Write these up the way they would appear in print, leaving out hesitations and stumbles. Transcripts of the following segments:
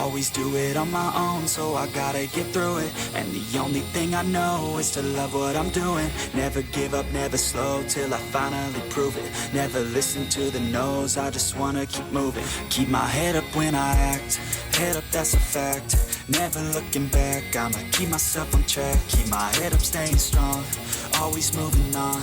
Always do it on my own, so I gotta get through it. And the only thing I know is to love what I'm doing. Never give up, never slow, till I finally prove it. Never listen to the no's, I just wanna keep moving. Keep my head up when I act, head up, that's a fact. Never looking back, I'ma keep myself on track. Keep my head up, staying strong, always moving on.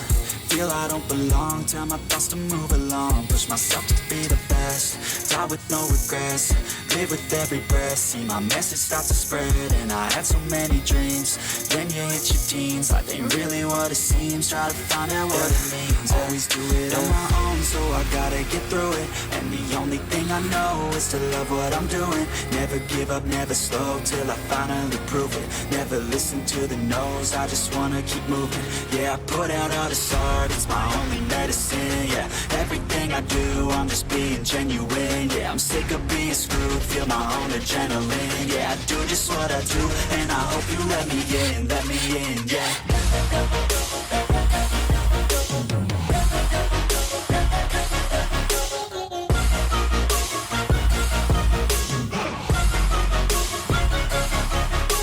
Feel I don't belong, tell my thoughts to move along. Push myself to be the best, die with no regrets. Live with every breath, see my message start to spread. And I had so many dreams, then you hit your teens. Life ain't really what it seems, try to find out what it means. Always do it on my own, so I gotta get through it. And the only thing I know is to love what I'm doing. Never give up, never slow, till I finally prove it. Never listen to the no's, I just wanna keep moving. Yeah, I put out all this art, it's my only medicine. Yeah, everything I do, I'm just being genuine. Yeah, I'm sick of being screwed, feel my own adrenaline. Yeah, I do just what I do, and I hope you let me in, yeah.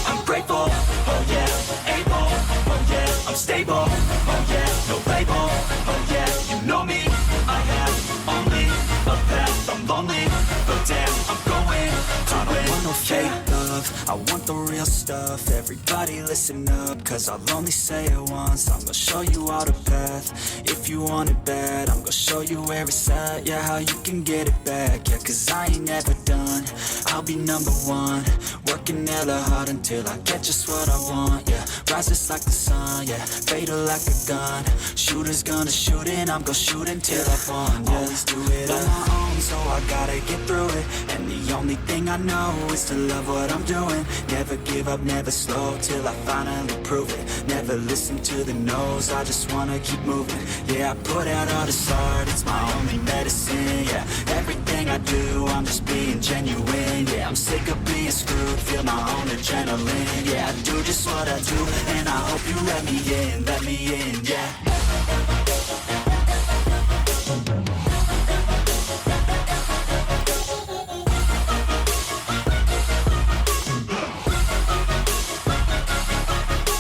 I'm grateful, oh yeah, able, oh yeah, I'm stable, oh yeah, no label, oh yeah, you know me, I have only a path, I'm lonely, but damn, I'm going to win. I don't want no fake love, I want the real stuff. Everybody listen up, cause I'll only say it once. I'm gonna show you all the path, if you want it bad. I'm gonna show you where it's at, yeah, how you can get it back. Yeah, cause I ain't never done, I'll be number one. Working hella hard until I get just what I want, yeah. Rises like the sun, yeah, fatal like a gun. Shooter's gonna shoot and I'm gonna shoot until I won, yeah. Always do it on my own, so I gotta get through it. And the only thing I know is to love what I'm doing. Never give up, never slow, till I finally prove it. Never listen to the no's, I just wanna keep moving. Yeah, I put out all this art, it's my only medicine. Yeah, everything I do, I'm just being genuine. Yeah, I'm sick of being screwed, feel my own adrenaline. Yeah, I do just what I do, and I hope you let me in, yeah.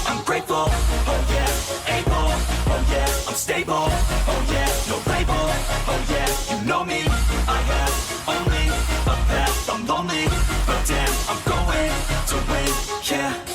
I'm grateful, oh yeah, able, oh yeah, I'm stable, oh yeah, no label, oh yeah, you know me, I have only a path, I'm lonely, but damn, I'm going to win, yeah.